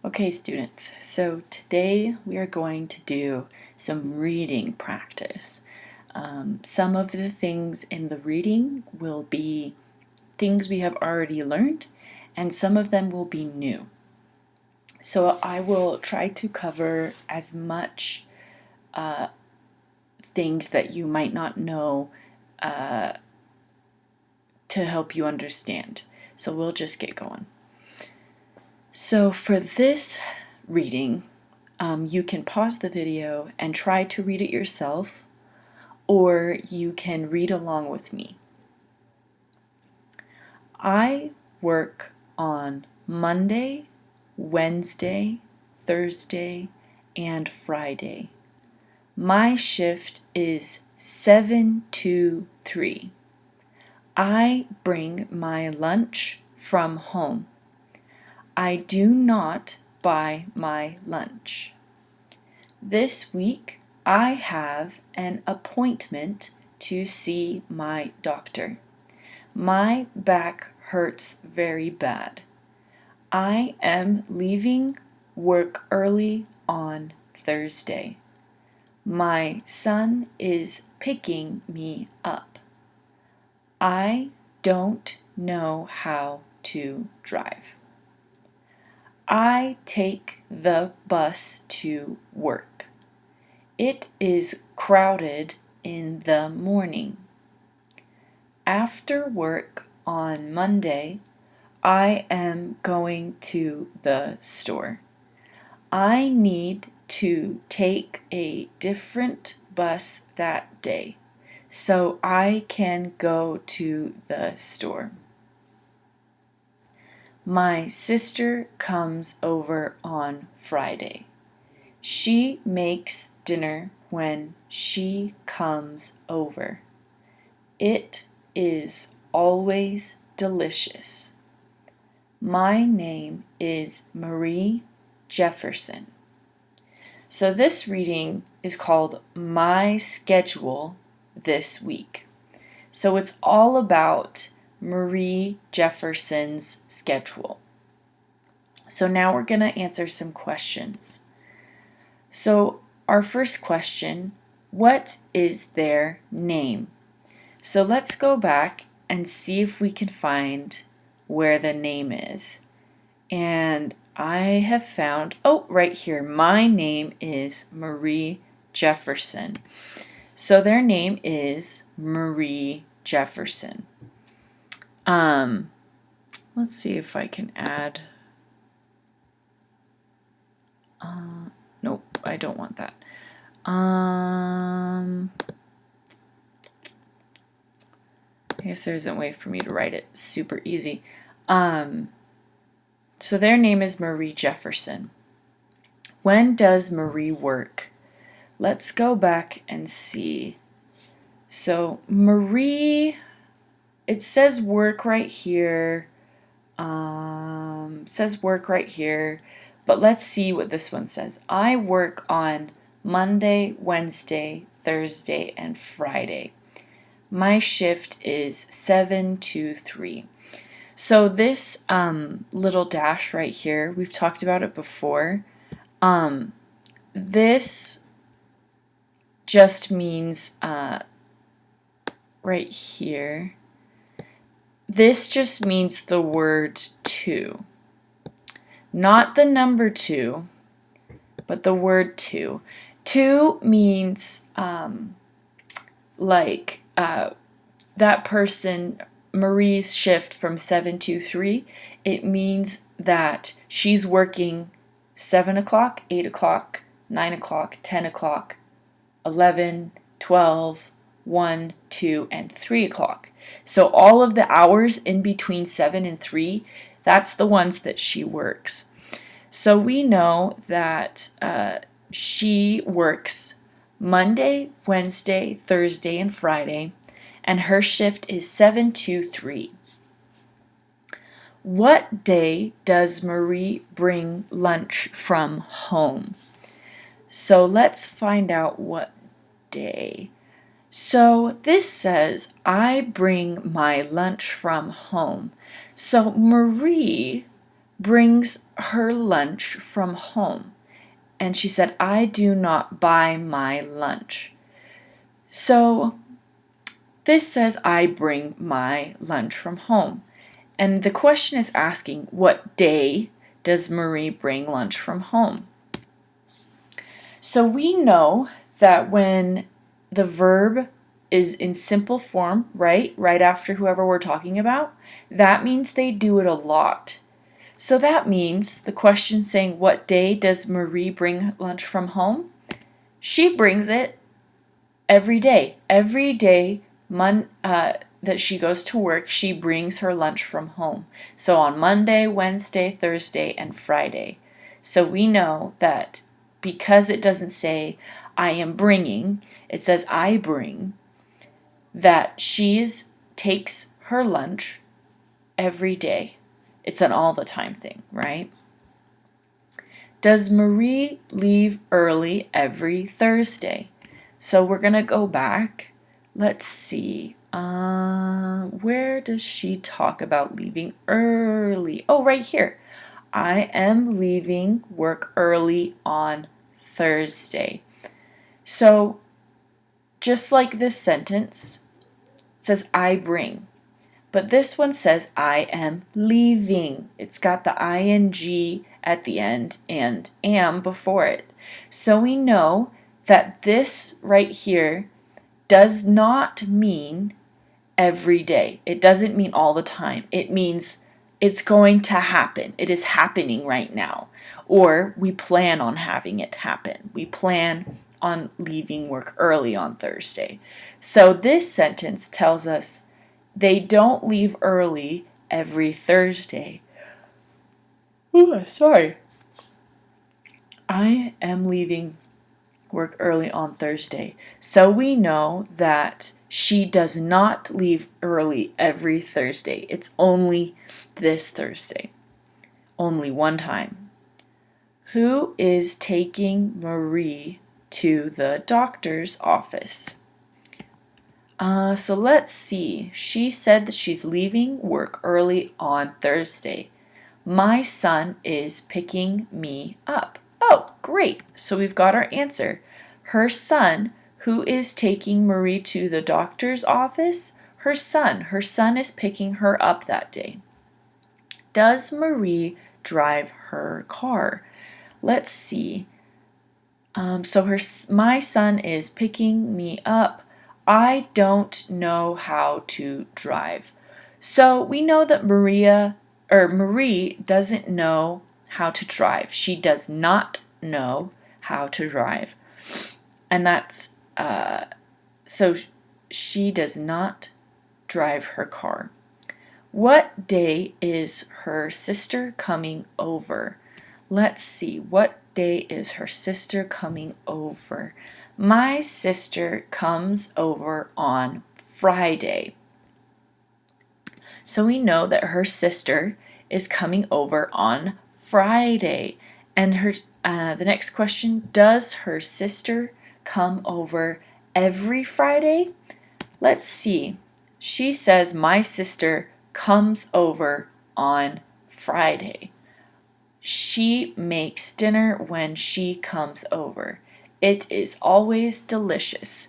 Okay, students, so today we are going to do some reading practice. Some of the things in the reading will be things we have already learned, and some of them will be new. So I will try to cover as much things that you might not know to help you understand. So we'll just get going. So for this reading, you can pause the video and try to read it yourself, or you can read along with me. I work on Monday, Wednesday, Thursday, and Friday. My shift is 7 to 3. I bring my lunch from home. I do not buy my lunch. This week, I have an appointment to see my doctor. My back hurts very bad. I am leaving work early on Thursday. My son is picking me up. I don't know how to drive. I take the bus to work. It is crowded in the morning. After work on Monday, I am going to the store. I need to take a different bus that day so I can go to the store. My sister comes over on Friday. She makes dinner when she comes over. It is always delicious. My name is Marie Jefferson. So this reading is called My Schedule This Week. So it's all about Marie Jefferson's schedule. So now we're going to answer some questions. So our first question, what is their name? So let's go back and see if we can find where the name is. And I have found, right here, my name is Marie Jefferson. So their name is Marie Jefferson. Let's see if I can add. Nope, I don't want that. I guess there isn't a way for me to write it super easy. So their name is Marie Jefferson. When does Marie work? Let's go back and see. So Marie, it says work right here. Says work right here. But let's see what this one says. I work on Monday, Wednesday, Thursday, and Friday. My shift is 7 to 3. So this little dash right here, we've talked about it before. This just means right here. This just means the word to. Not the number 2, but the word to. To means that person, Marie's shift from 7 to 3, it means that she's working 7 o'clock, 8 o'clock, 9 o'clock, 10 o'clock, 11, 12, 1, 2, and 3 o'clock. So all of the hours in between 7 and 3, that's the ones that she works. So we know that she works Monday, Wednesday, Thursday, and Friday, and her shift is 7 to 3. What day does Marie bring lunch from home? So let's find out what day. So this says, I bring my lunch from home. So Marie brings her lunch from home. And she said, I do not buy my lunch. So this says, I bring my lunch from home. And the question is asking, what day does Marie bring lunch from home? So we know that when the verb is in simple form, right after whoever we're talking about, that means they do it a lot. So that means the question saying, what day does Marie bring lunch from home? She brings it every day. Every day that she goes to work, she brings her lunch from home. So on Monday, Wednesday, Thursday, and Friday. So we know that because it doesn't say I am bringing, it says I bring, that she takes her lunch every day. It's an all the time thing, right? Does Marie leave early every Thursday? So we're going to go back. Let's see. Where does she talk about leaving early? Oh, right here. I am leaving work early on Thursday. So just like this sentence, it says I bring. But this one says I am leaving. It's got the ing at the end and am before it. So we know that this right here does not mean every day. It doesn't mean all the time. It means it's going to happen. It is happening right now. Or we plan on having it happen. We plan on leaving work early on Thursday. So this sentence tells us they don't leave early every Thursday. Ooh, sorry. I am leaving work early on Thursday. So we know that she does not leave early every Thursday. It's only this Thursday. Only one time. Who is taking Marie to the doctor's office? So let's see. She said that she's leaving work early on Thursday. My son is picking me up. Oh, great. So we've got our answer. Her son, who is taking Marie to the doctor's office? Her son. Her son is picking her up that day. Does Marie drive her car? Let's see. My son is picking me up. I don't know how to drive. So we know that Marie doesn't know how to drive. She does not know how to drive. And that's, so she does not drive her car. What day is her sister coming over? Let's see. What day is her sister coming over? My sister comes over on Friday. So we know that her sister is coming over on Friday. And the next question, does her sister come over every Friday? Let's see. She says my sister comes over on Friday. She makes dinner when she comes over. It is always delicious.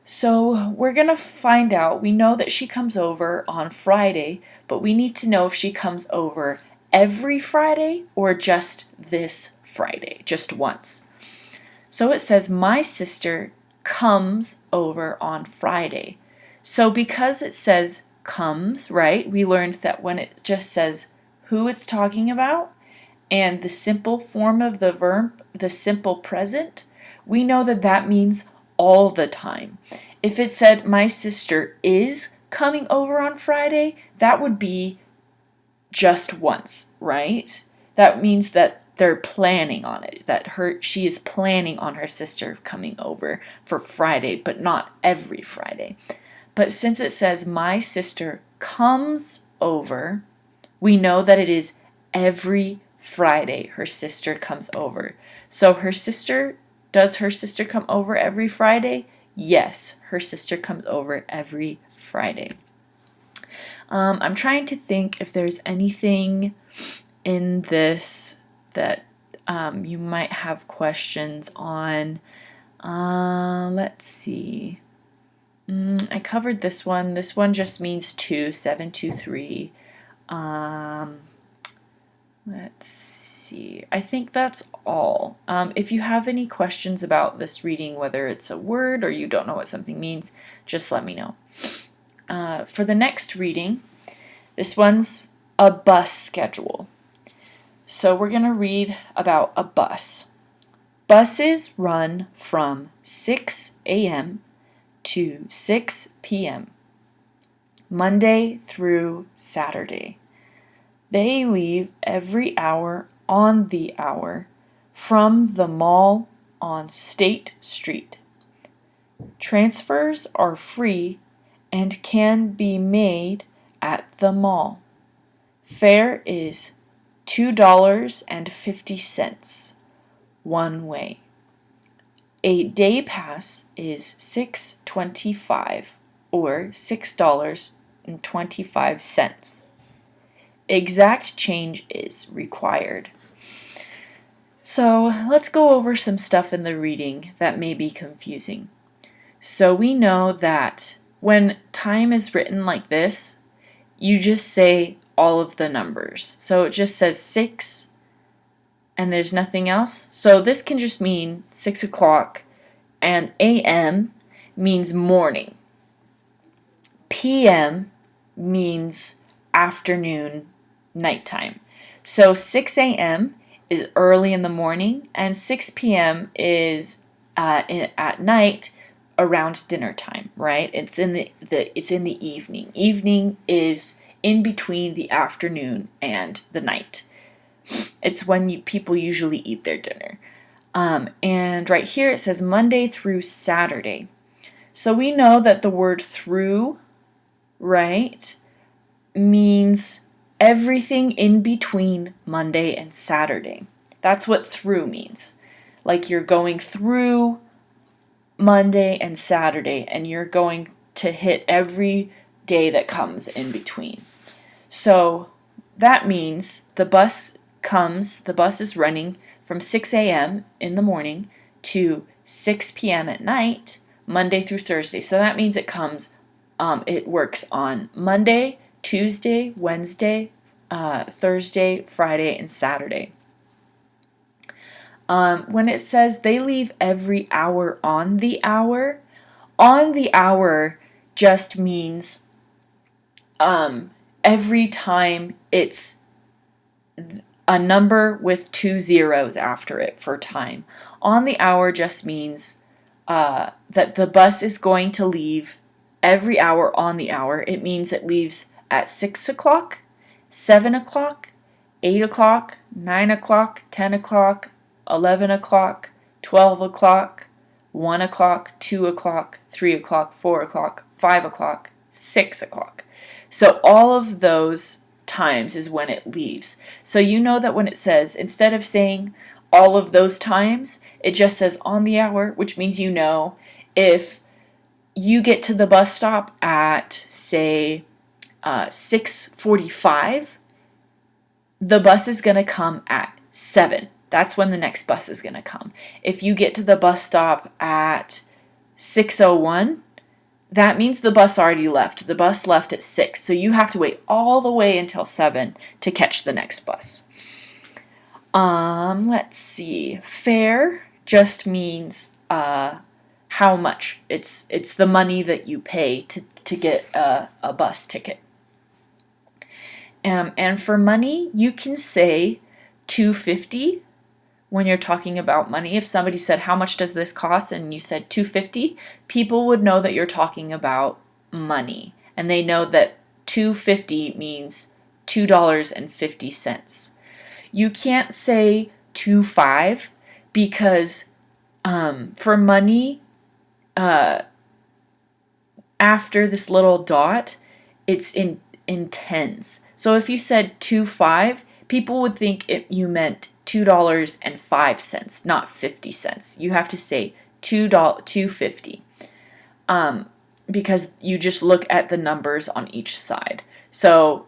So we're going to find out. We know that she comes over on Friday, but we need to know if she comes over every Friday or just this Friday, just once. So it says, my sister comes over on Friday. So because it says comes, right, we learned that when it just says who it's talking about and the simple form of the verb, the simple present, we know that that means all the time. If it said my sister is coming over on Friday, that would be just once, right? That means that they're planning on it, that she is planning on her sister coming over for Friday, but not every Friday. But since it says my sister comes over, we know that it is every Friday her sister comes over. So does her sister come over every Friday? Yes, her sister comes over every Friday. I'm trying to think if there's anything in this that you might have questions on. Let's see. I covered this one. This one just means 2, 7, 2, 3. Let's see. I think that's all. If you have any questions about this reading, whether it's a word or you don't know what something means, just let me know. For the next reading, this one's a bus schedule. So we're going to read about a bus. Buses run from 6 a.m. to 6 p.m. Monday through Saturday. They leave every hour on the hour from the mall on State Street. Transfers are free and can be made at the mall. Fare is $2.50 one way. A day pass is $6.25 or $6.25. Exact change is required. So let's go over some stuff in the reading that may be confusing. So we know that when time is written like this, you just say all of the numbers. So it just says 6 and there's nothing else. So this can just mean 6 o'clock, and AM means morning. PM means afternoon, nighttime. So 6 a.m. is early in the morning, and 6 p.m. is at night around dinner time, right? It's in the evening. Evening is in between the afternoon and the night. It's when people usually eat their dinner. And right here it says Monday through Saturday. So we know that the word through, right, means everything in between Monday and Saturday. That's what through means. Like you're going through Monday and Saturday, and you're going to hit every day that comes in between. So that means the bus is running from 6 a.m. in the morning to 6 p.m. at night, Monday through Thursday. So that means it works on Monday, Tuesday, Wednesday, Thursday, Friday, and Saturday. When it says they leave every hour on the hour just means every time it's a number with 2 zeros after it for time. On the hour just means that the bus is going to leave every hour on the hour. It means it leaves at 6 o'clock, 7 o'clock, 8 o'clock, 9 o'clock, 10 o'clock, 11 o'clock, 12 o'clock, 1 o'clock, 2 o'clock, 3 o'clock, 4 o'clock, 5 o'clock, 6 o'clock. So all of those times is when it leaves. So you know that when it says, instead of saying all of those times, it just says on the hour, which means you know if you get to the bus stop at, say, 6:45, the bus is going to come at 7. That's when the next bus is going to come. If you get to the bus stop at 6:01, that means the bus already left. The bus left at 6, so you have to wait all the way until 7 to catch the next bus. Let's see. Fare just means how much. It's the money that you pay to get a bus ticket. And for money, you can say $2.50 when you're talking about money. If somebody said, how much does this cost? And you said $2.50, people would know that you're talking about money. And they know that $2.50 means $2.50. You can't say $2.5 because for money, after this little dot, it's in tens. So if you said $2.5, people would think you meant $2.05, not 50 cents. You have to say $2.50, because you just look at the numbers on each side. So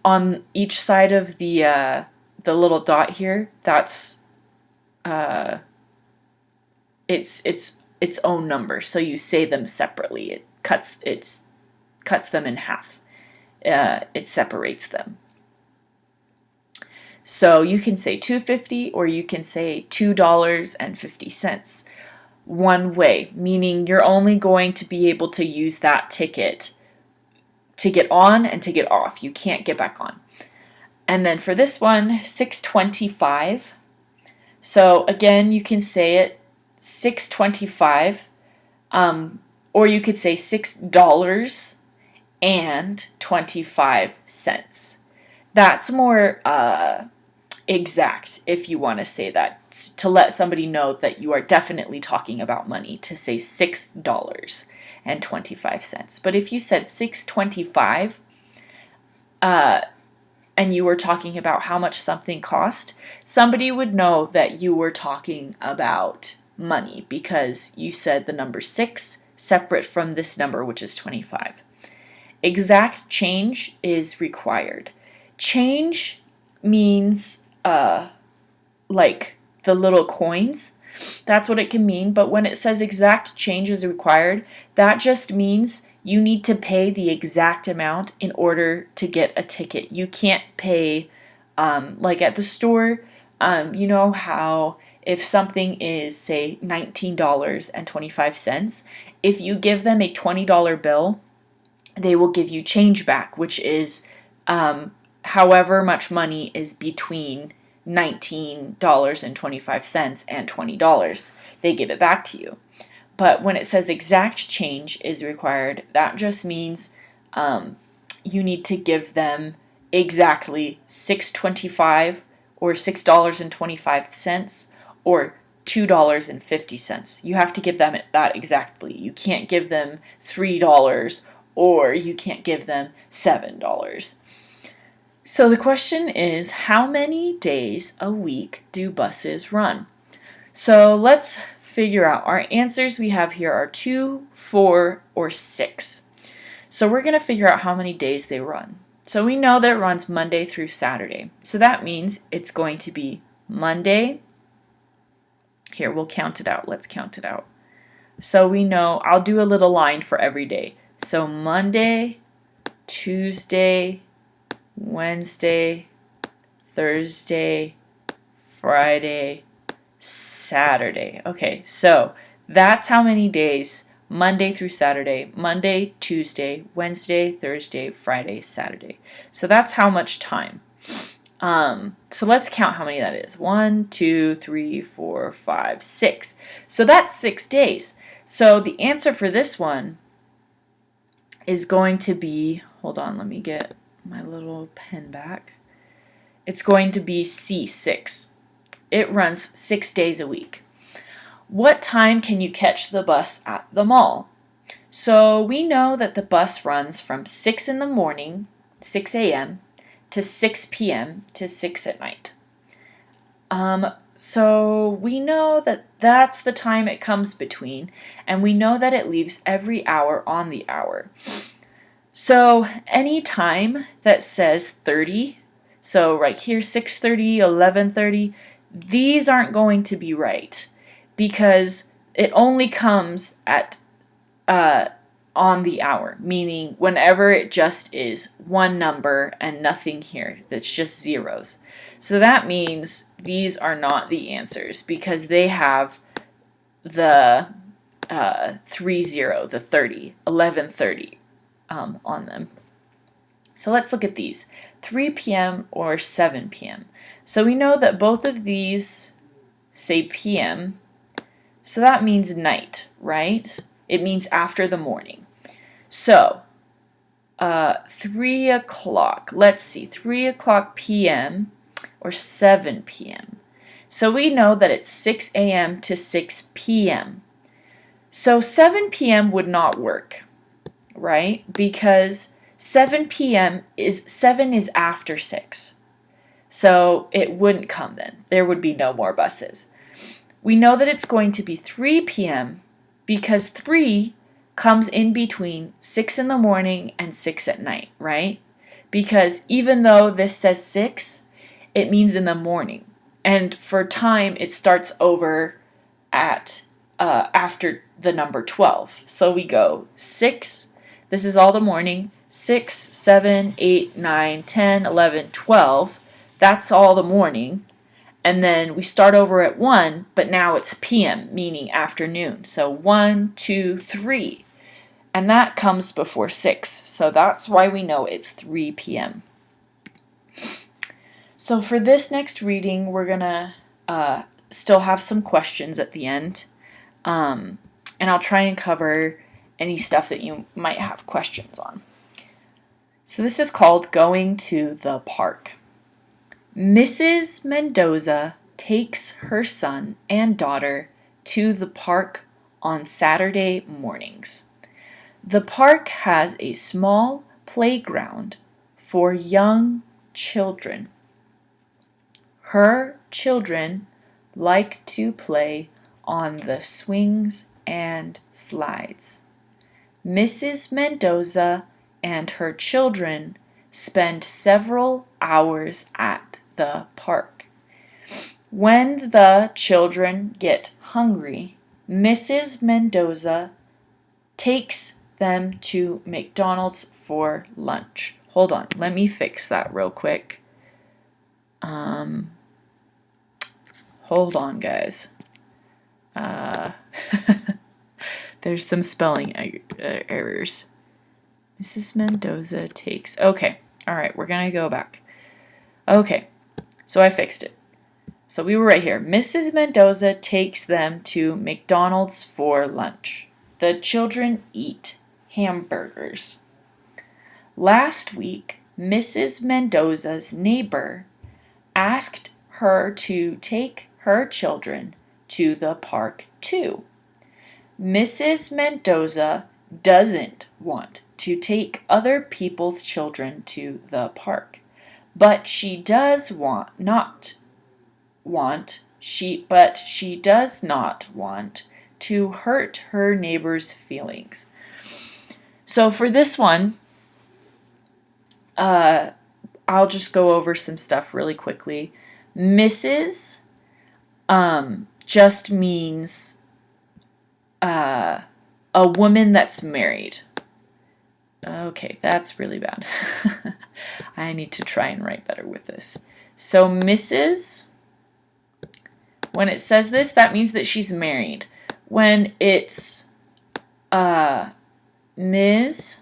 on each side of the little dot here, that's its own number. So you say them separately. It cuts them in half. It separates them. So you can say $2.50 or you can say $2.50 one way, meaning you're only going to be able to use that ticket to get on and to get off. You can't get back on. And then for this one, $6.25. So again, you can say it $6.25, or you could say $6.25. That's more exact if you want to say that, to let somebody know that you are definitely talking about money, to say $6.25. But if you said $6.25, and you were talking about how much something cost, somebody would know that you were talking about money because you said the number 6 separate from this number, which is 25. Exact change is required. Change means like the little coins. That's what it can mean. But when it says exact change is required, that just means you need to pay the exact amount in order to get a ticket. You can't pay, like at the store, you know how if something is, say, $19.25, if you give them a $20 bill, they will give you change back, which is however much money is between $19.25 and $20. They give it back to you. But when it says exact change is required, that just means you need to give them exactly $6.25 or $6.25 or $2.50. You have to give them that exactly. You can't give them $3 or you can't give them $7. So the question is, how many days a week do buses run? So let's figure out. Our answers we have here are 2, 4, or 6. So we're going to figure out how many days they run. So we know that it runs Monday through Saturday. So that means it's going to be Monday. Here, we'll count it out. Let's count it out. So we know, I'll do a little line for every day. So Monday, Tuesday, Wednesday, Thursday, Friday, Saturday. Okay, so that's how many days, Monday through Saturday, Monday, Tuesday, Wednesday, Thursday, Friday, Saturday. So that's how much time. So let's count how many that is. 1, 2, 3, 4, 5, 6. So that's 6 days. So the answer for this one is going to be, hold on, let me get my little pen back. It's going to be C6. It runs 6 days a week. What time can you catch the bus at the mall? So we know that the bus runs from 6 in the morning, 6 a.m., to 6 p.m. to 6 at night. So we know that that's the time it comes between, and we know that it leaves every hour on the hour. So any time that says 30, so right here 6:30, 11:30, these aren't going to be right because it only comes at on the hour, meaning whenever it just is one number and nothing here, that's just zeros. So that means these are not the answers because they have the 30, the 30, 11:30 on them. So let's look at these, 3 p.m. or 7 p.m. So we know that both of these say p.m., so that means night, right? It means after the morning. So 3 o'clock, let's see, 3 o'clock p.m. or 7 p.m. So we know that it's 6 a.m. to 6 p.m. So 7 p.m. would not work, right? Because 7 p.m. is after 6. So it wouldn't come then. There would be no more buses. We know that it's going to be 3 p.m. because 3 comes in between 6 in the morning and 6 at night, right? because even though this says 6, it means in the morning. And for time, it starts over at after the number 12. So we go 6, this is all the morning, 6, 7, 8, 9, 10, 11, 12. That's all the morning. And then we start over at 1, but now it's PM, meaning afternoon. So 1, 2, 3. And that comes before 6. So that's why we know it's 3 p.m. So for this next reading, we're going to still have some questions at the end. And I'll try and cover any stuff that you might have questions on. So this is called Going to the Park. Mrs. Mendoza takes her son and daughter to the park on Saturday mornings. The park has a small playground for young children. Her children like to play on the swings and slides. Mrs. Mendoza and her children spend several hours at the park. When the children get hungry, Mrs. Mendoza takes them to McDonald's for lunch. Hold on, let me fix that real quick. Hold on, guys. There's some spelling errors. Mrs. Mendoza takes... Okay, all right, we're going to go back. Okay, so I fixed it. So we were right here. Mrs. Mendoza takes them to McDonald's for lunch. The children eat hamburgers. Last week, Mrs. Mendoza's neighbor asked her to take her children to the park too. Mrs. Mendoza doesn't want to take other people's children to the park, but she does not want to hurt her neighbor's feelings. So for this one, I'll just go over some stuff really quickly. Mrs. Just means a woman that's married. Okay, that's really bad. I need to try and write better with this. So Mrs., when it says this, that means that she's married. When it's Ms.,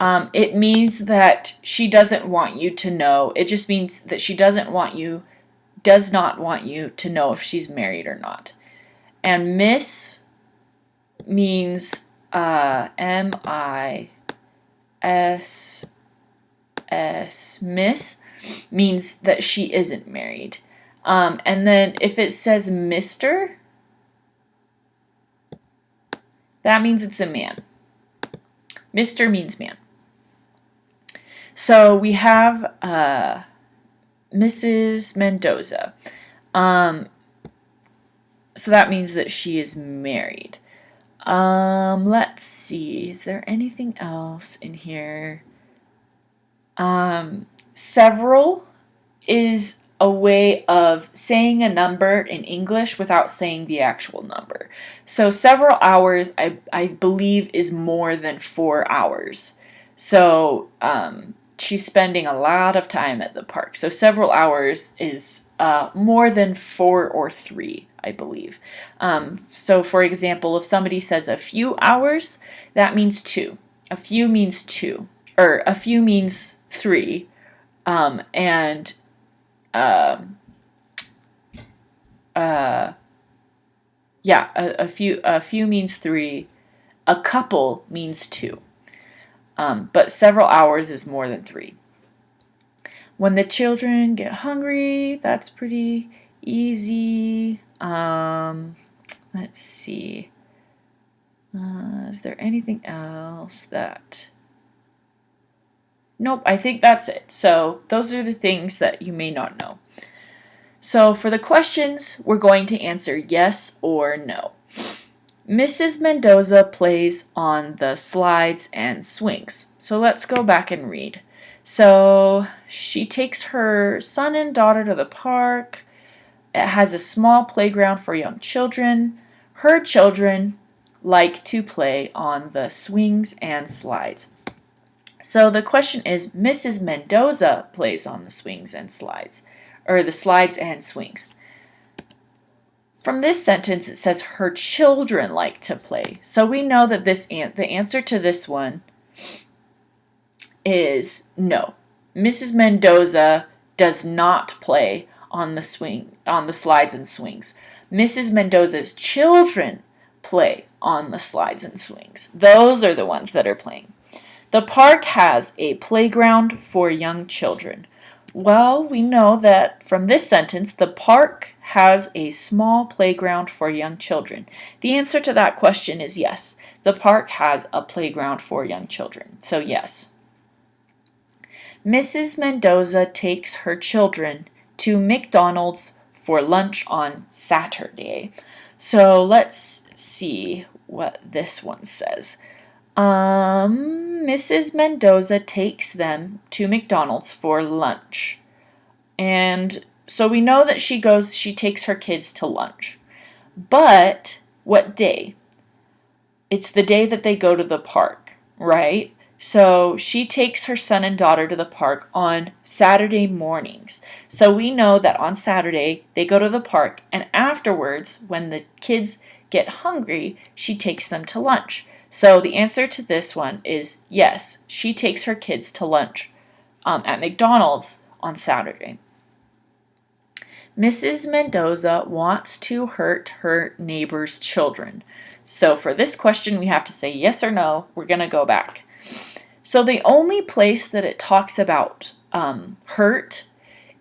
it means that she doesn't want you to know. It just means that she does not want you to know if she's married or not. And Miss means M-I-S-S. Miss means that she isn't married. And then if it says Mr., that means it's a man. Mr. means man. So we have Mrs. Mendoza. So that means that she is married. Let's see. Is there anything else in here? Several is a way of saying a number in English without saying the actual number. So several hours, I believe, is more than 4 hours. So she's spending a lot of time at the park. So several hours is more than 4 or 3, I believe. So for example, if somebody says a few hours, that means 2. A few means 2, or a few means 3, and a few means 3. A couple means 2. But several hours is more than 3. When the children get hungry, that's pretty easy. Let's see. Is there anything else that... Nope, I think that's it. So those are the things that you may not know. So for the questions, we're going to answer yes or no. Mrs. Mendoza plays on the slides and swings. So let's go back and read. So she takes her son and daughter to the park. It has a small playground for young children. Her children like to play on the swings and slides. So the question is, Mrs. Mendoza plays on the swings and slides, or the slides and swings. From this sentence, it says her children like to play. So we know that the answer to this one is no. Mrs. Mendoza does not play on the slides and swings. Mrs. Mendoza's children play on the slides and swings. Those are the ones that are playing. The park has a playground for young children. Well, we know that from this sentence, the park has a small playground for young children. The answer to that question is yes. The park has a playground for young children. So yes. Mrs. Mendoza takes her children to McDonald's for lunch on Saturday. So let's see what this one says. Mrs. Mendoza takes them to McDonald's for lunch. And so we know that she takes her kids to lunch. But what day? It's the day that they go to the park, right? So she takes her son and daughter to the park on Saturday mornings. So we know that on Saturday they go to the park, and afterwards, when the kids get hungry, she takes them to lunch. So the answer to this one is yes, she takes her kids to lunch at McDonald's on Saturday. Mrs. Mendoza wants to hurt her neighbor's children. So for this question, we have to say yes or no. We're going to go back. So the only place that it talks about hurt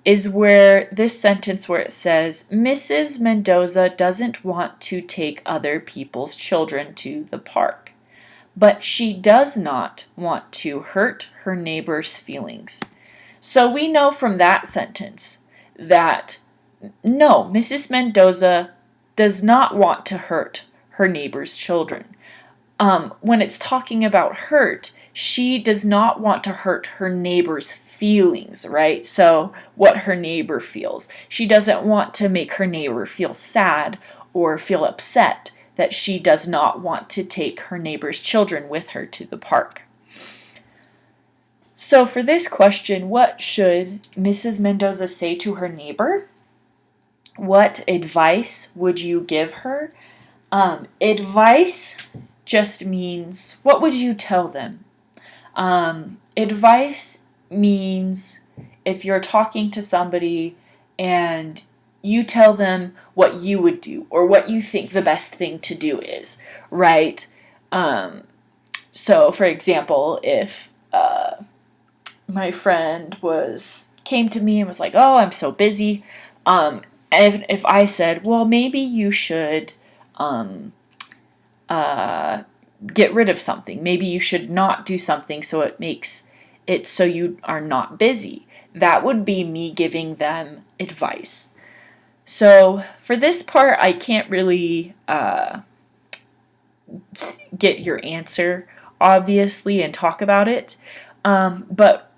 is where this sentence where it says, Mrs. Mendoza doesn't want to take other people's children to the park. But she does not want to hurt her neighbor's feelings. So we know from that sentence that no, Mrs. Mendoza does not want to hurt her neighbor's children. When it's talking about hurt, she does not want to hurt her neighbor's feelings, right? So what her neighbor feels. She doesn't want to make her neighbor feel sad or feel upset that she does not want to take her neighbor's children with her to the park. So for this question, what should Mrs. Mendoza say to her neighbor? What advice would you give her? Advice just means, what would you tell them? Advice means if you're talking to somebody and you tell them what you would do or what you think the best thing to do is, right? So, for example, if my friend came to me and was like, "Oh, I'm so busy," if I said, "Well, maybe you should get rid of something. Maybe you should not do something so it makes it so you are not busy," that would be me giving them advice. So for this part, I can't really get your answer, obviously, and talk about it. But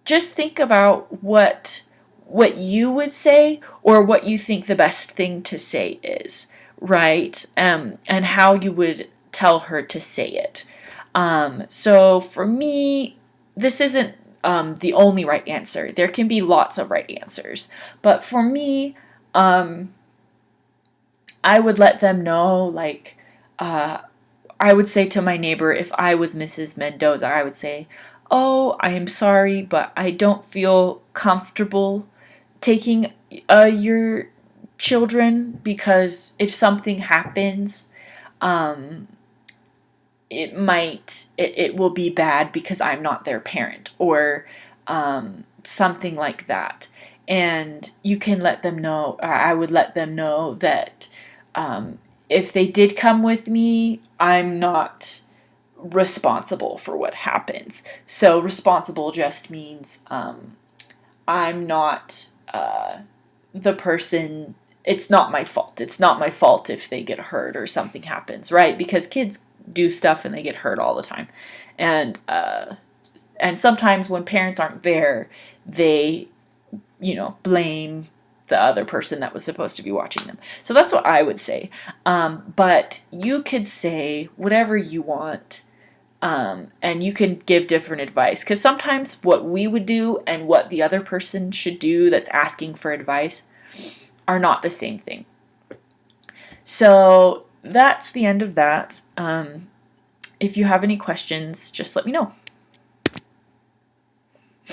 just think about what you would say or what you think the best thing to say is, right? And how you would tell her to say it. So for me, this isn't the only right answer. There can be lots of right answers. But for me, I would let them know, like, I would say to my neighbor, if I was Mrs. Mendoza, I would say, "Oh, I am sorry, but I don't feel comfortable taking your children because if something happens, it will be bad because I'm not their parent," or something like that. And you can let them know, I would let them know that if they did come with me, I'm not responsible for what happens. So responsible just means I'm not the person it's not my fault. It's not my fault if they get hurt or something happens, right? Because kids do stuff and they get hurt all the time. And sometimes when parents aren't there, they, blame the other person that was supposed to be watching them. So that's what I would say. But you could say whatever you want, and you can give different advice. Because sometimes what we would do and what the other person should do that's asking for advice are not the same thing. So that's the end of that. If you have any questions, just let me know.